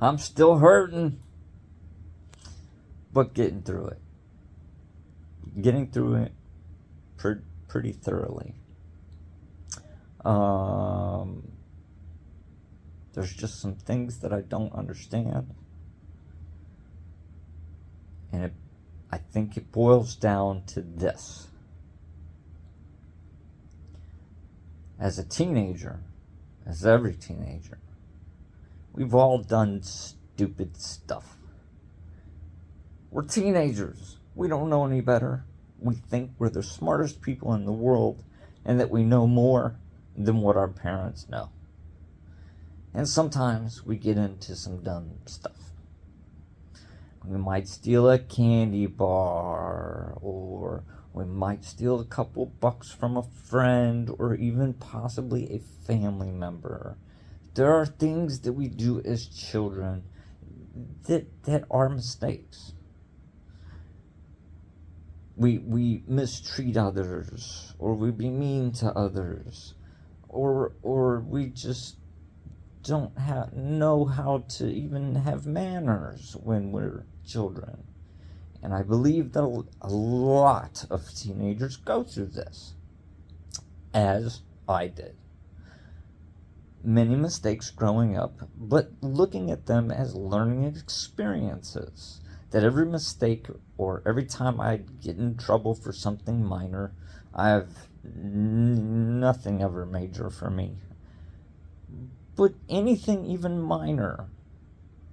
I'm still hurting, but getting through it. Getting through it pretty thoroughly. Um, there's just some things that I don't understand, and I think it boils down to this. As a teenager, as every teenager, we've all done stupid stuff. We're teenagers. We don't know any better. We think we're the smartest people in the world and that we know more than what our parents know. And sometimes we get into some dumb stuff. We might steal a candy bar, or we might steal a couple bucks from a friend, or even possibly a family member. There are things that we do as children that are mistakes. We mistreat others, or we be mean to others, or we just don't know how to even have manners when we're children. And I believe that a lot of teenagers go through this, as I did. Many mistakes growing up, but looking at them as learning experiences. That every mistake or every time I get in trouble for something minor, I have nothing ever major for me. But anything even minor,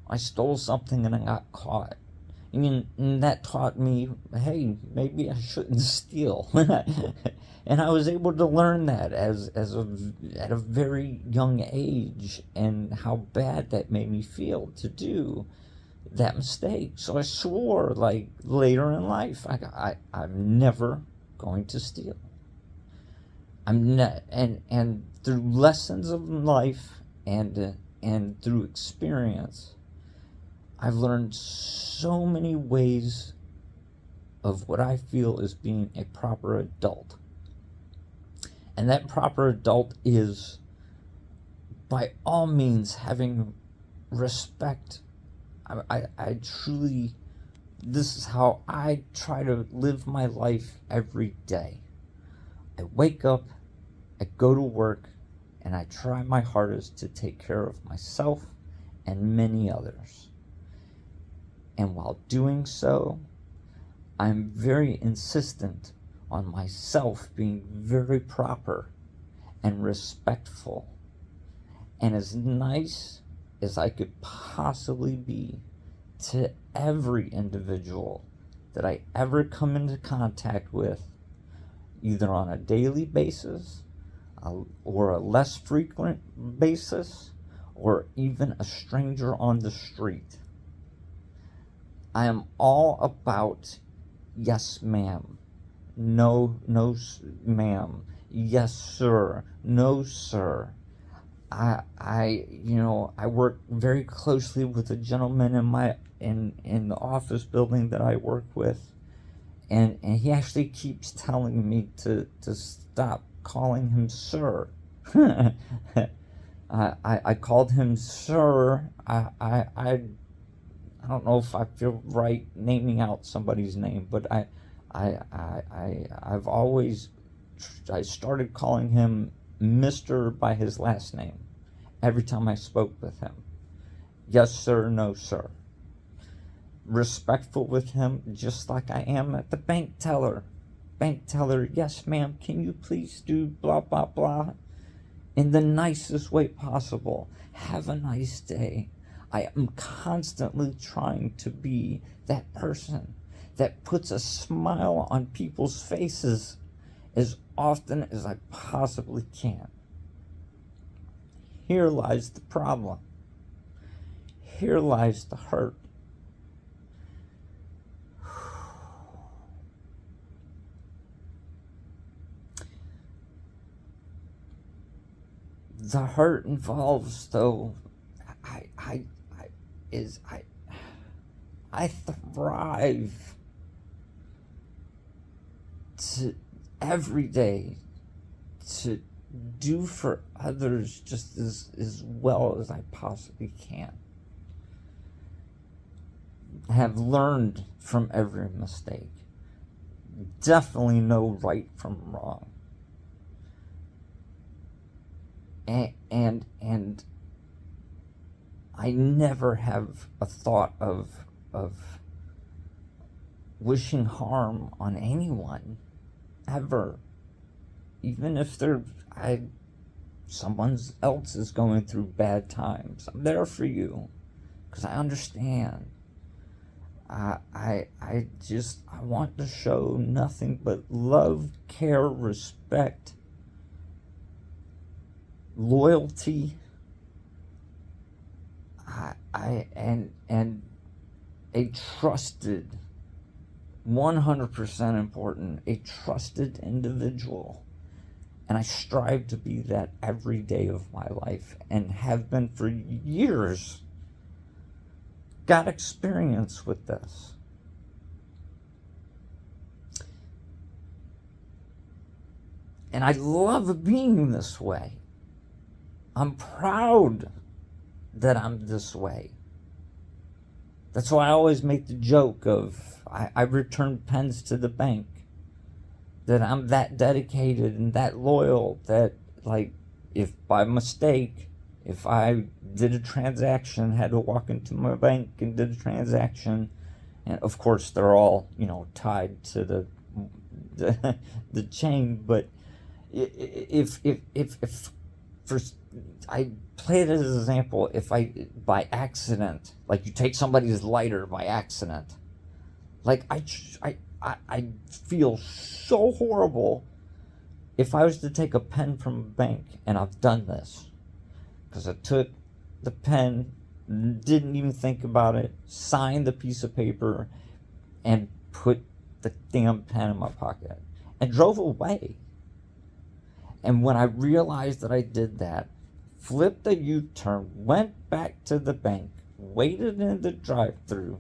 I stole something and I got caught. And that taught me, hey, maybe I shouldn't steal. And I was able to learn that at a very young age, and how bad that made me feel to do that mistake. So I swore, like, later in life, I'm never going to steal. I'm not, and through lessons of life and through experience, I've learned so many ways of what I feel is being a proper adult. And that proper adult is, by all means, having respect. I truly, this is how I try to live my life every day. I wake up, I go to work, and I try my hardest to take care of myself and many others. And while doing so, I'm very insistent on myself being very proper and respectful and as nice as I could possibly be to every individual that I ever come into contact with, either on a daily basis or a less frequent basis, or even a stranger on the street. I am all about yes, ma'am. No, ma'am. Yes, sir. No, sir. I work very closely with a gentleman in the office building that I work with, and he actually keeps telling me to stop calling him sir. I called him sir. I don't know if I feel right naming out somebody's name, but I've always, I started calling him Mr. by his last name every time I spoke with him. Yes, sir, no, sir. Respectful with him, just like I am at the bank teller. Bank teller, yes, ma'am, can you please do blah, blah, blah? In the nicest way possible. Have a nice day. I am constantly trying to be that person that puts a smile on people's faces as often as I possibly can. Here lies the problem. Here lies the hurt. The hurt involves, though, I thrive to every day to do for others just as well as I possibly can. have learned from every mistake. Definitely know right from wrong. And I never have a thought of wishing harm on anyone, ever. Even if someone else is going through bad times, I'm there for you, because I understand. I want to show nothing but love, care, respect, loyalty, and a trusted, 100% important, a trusted individual. And I strive to be that every day of my life, and have been for years. Got experience with this. And I love being this way. I'm proud that I'm this way. That's why I always make the joke of I return pens to the bank. That I'm that dedicated and that loyal that, like, if by mistake, if I did a transaction, had to walk into my bank and did a transaction, and of course they're all, tied to the chain, but if for I play it as an example, if I by accident, like you take somebody's lighter by accident, like I feel so horrible if I was to take a pen from a bank, and I've done this, because I took the pen, didn't even think about it, signed the piece of paper, and put the damn pen in my pocket, and drove away. And when I realized that I did that, flipped a U-turn, went back to the bank, waited in the drive-thru,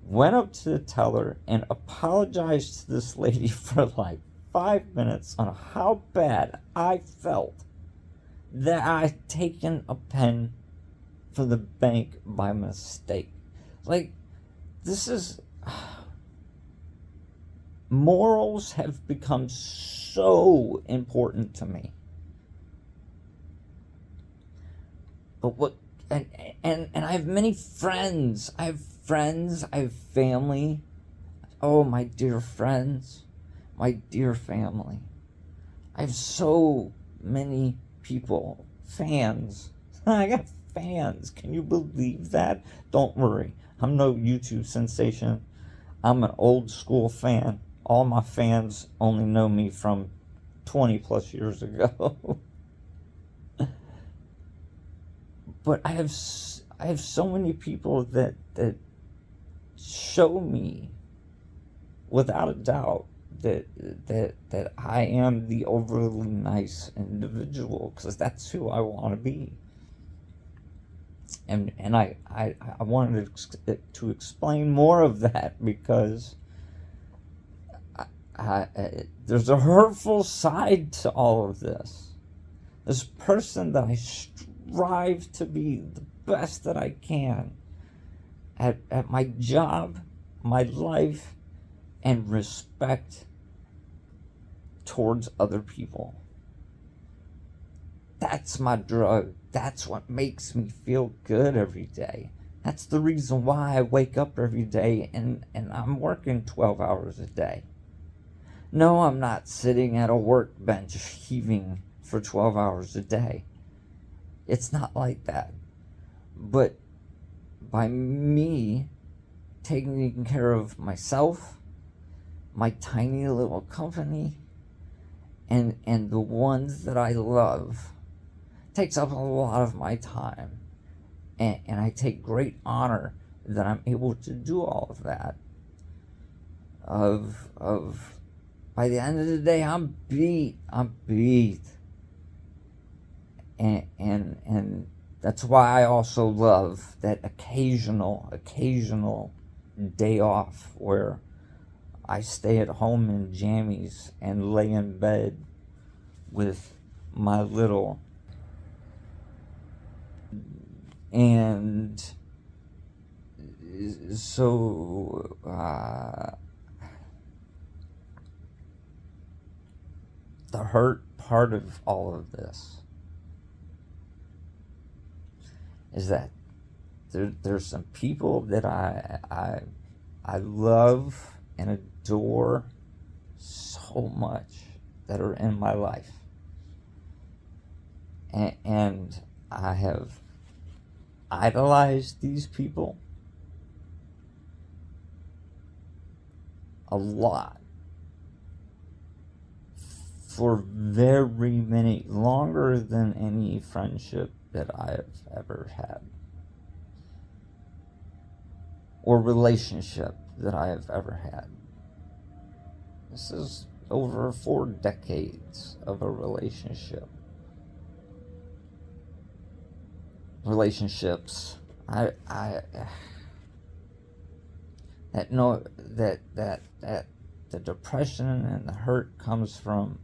went up to the teller and apologized to this lady for like 5 minutes on how bad I felt that I'd taken a pen from the bank by mistake. Like, this is... morals have become so important to me. But what... And I have many friends. I have family. Oh, my dear friends. My dear family. I have so many people. Fans. I got fans. Can you believe that? Don't worry. I'm no YouTube sensation. I'm an old school fan. All my fans only know me from 20 plus years ago. But I have so many people that show me, without a doubt, that I am the overly nice individual, because that's who I want to be. And I wanted to explain more of that, because there's a hurtful side to all of this. This person that I strive to be the best that I can at my job, my life, and respect towards other people. That's my drug. That's what makes me feel good every day. That's the reason why I wake up every day and I'm working 12 hours a day. No, I'm not sitting at a workbench heaving for 12 hours a day. It's not like that. But by me taking care of myself, my tiny little company, and the ones that I love, takes up a lot of my time. And I take great honor that I'm able to do all of that. By the end of the day, I'm beat. And that's why I also love that occasional day off where I stay at home in jammies and lay in bed with my little, and So, the hurt part of all of this is that there's some people that I love and adore so much that are in my life, and I have idolized these people a lot for very many, longer than any friendship that I have ever had or relationship that I have ever had. This is over 4 decades of a relationships. That the depression and the hurt comes from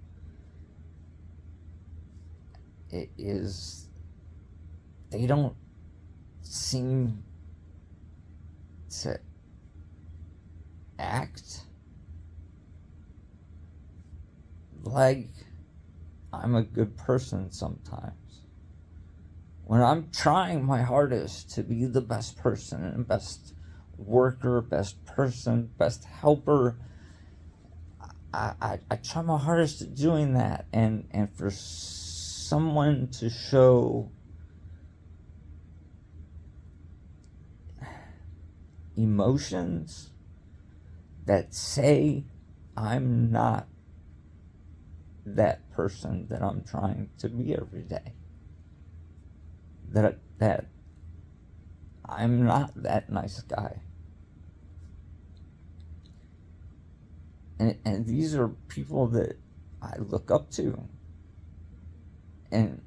it is they don't seem to act like I'm a good person sometimes. When I'm trying my hardest to be the best person and best worker, best person, best helper, I try my hardest at doing that, and for someone to show emotions that say I'm not that person that I'm trying to be every day, that I'm not that nice guy. And these are people that I look up to and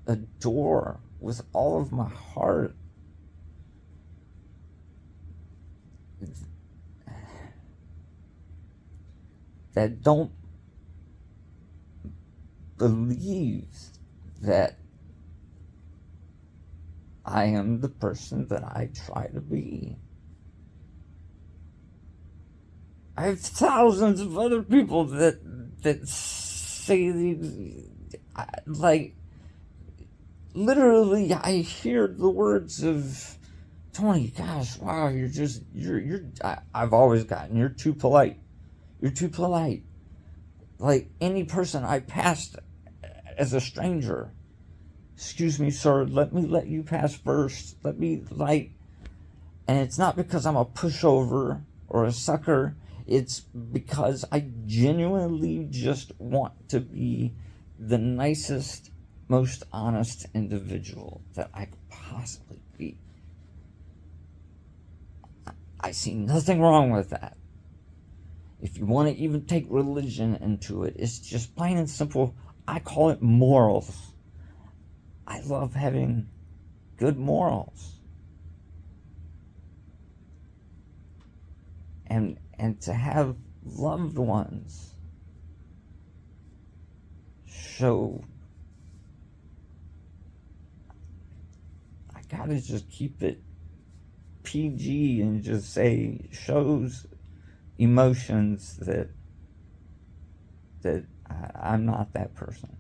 adore with all of my heart. That don't believe that I am the person that I try to be. I have thousands of other people that say like literally I hear the words of Tony, gosh, wow, I've always gotten, you're too polite. You're too polite. Like any person I passed as a stranger, excuse me, sir, let me let you pass first. Let me, and it's not because I'm a pushover or a sucker. It's because I genuinely just want to be the nicest, most honest individual that I could possibly be. I see nothing wrong with that. If you want to even take religion into it, it's just plain and simple. I call it morals. I love having good morals. And to have loved ones show, I gotta just keep it PG and just say shows emotions that I'm not that person.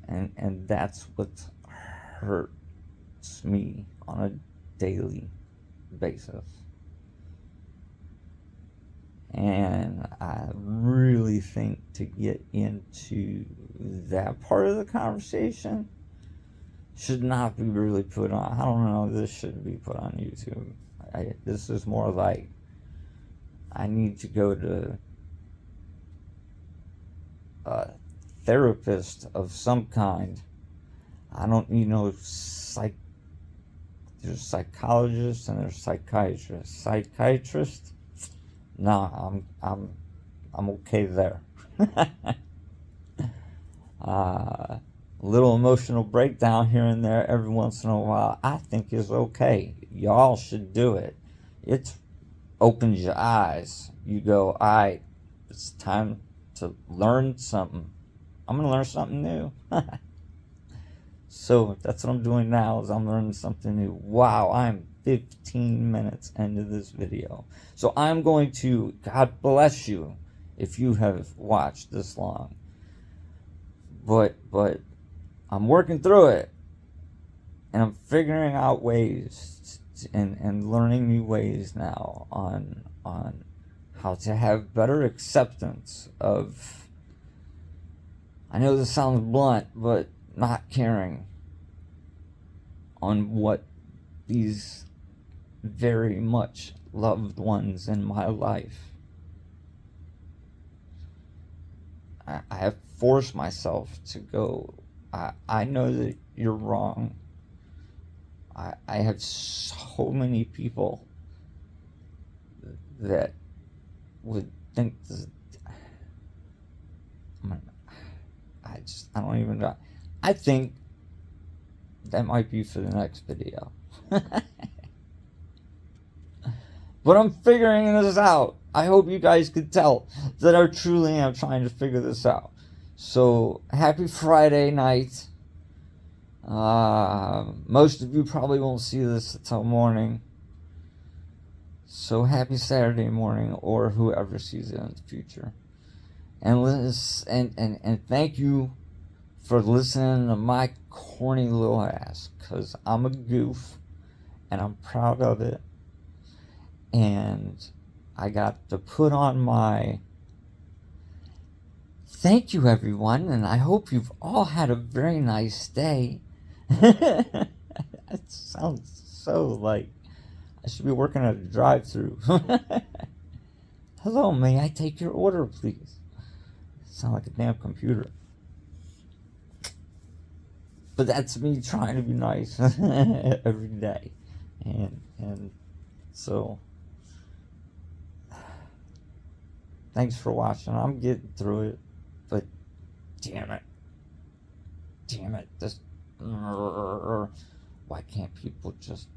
And that's what hurts me on a daily basis. And I really think to get into that part of the conversation should not be really put on, I don't know, this shouldn't be put on YouTube. This is more like I need to go to a therapist of some kind. I don't need no there's psychologists and there's psychiatrists. Psychiatrist? No, I'm okay there. A little emotional breakdown here and there every once in a while, I think is okay. Y'all should do it. It opens your eyes. You go, alright, it's time to learn something. I'm gonna learn something new. So that's what I'm doing now, is I'm learning something new. Wow, I'm 15 minutes into this video. So I'm going to, God bless you if you have watched this long. But I'm working through it. And I'm figuring out ways and learning new ways now on how to have better acceptance of, I know this sounds blunt, but not caring on what these very much loved ones in my life. I have forced myself to go, I know that you're wrong. I have so many people that would think this, I don't even know. I think that might be for the next video. But I'm figuring this out. I hope you guys could tell that I truly am trying to figure this out. So, happy Friday night. Most of you probably won't see this until morning. So, happy Saturday morning, or whoever sees it in the future. And thank you for listening to my corny little ass, because I'm a goof and I'm proud of it. And I got to put on my thank you, everyone, and I hope you've all had a very nice day. It sounds so like I should be working at a drive-thru. Hello, may I take your order, please? Sound like a damn computer. But that's me trying to be nice every day. And so thanks for watching. I'm getting through it, but damn it, this, why can't people just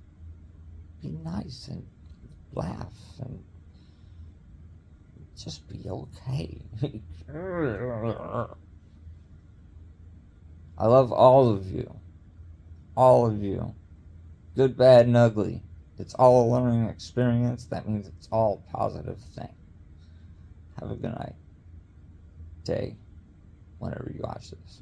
be nice and laugh and just be okay? I love all of you, good, bad, and ugly. It's all a learning experience. That means it's all a positive thing. Have a good night, day, whenever you watch this.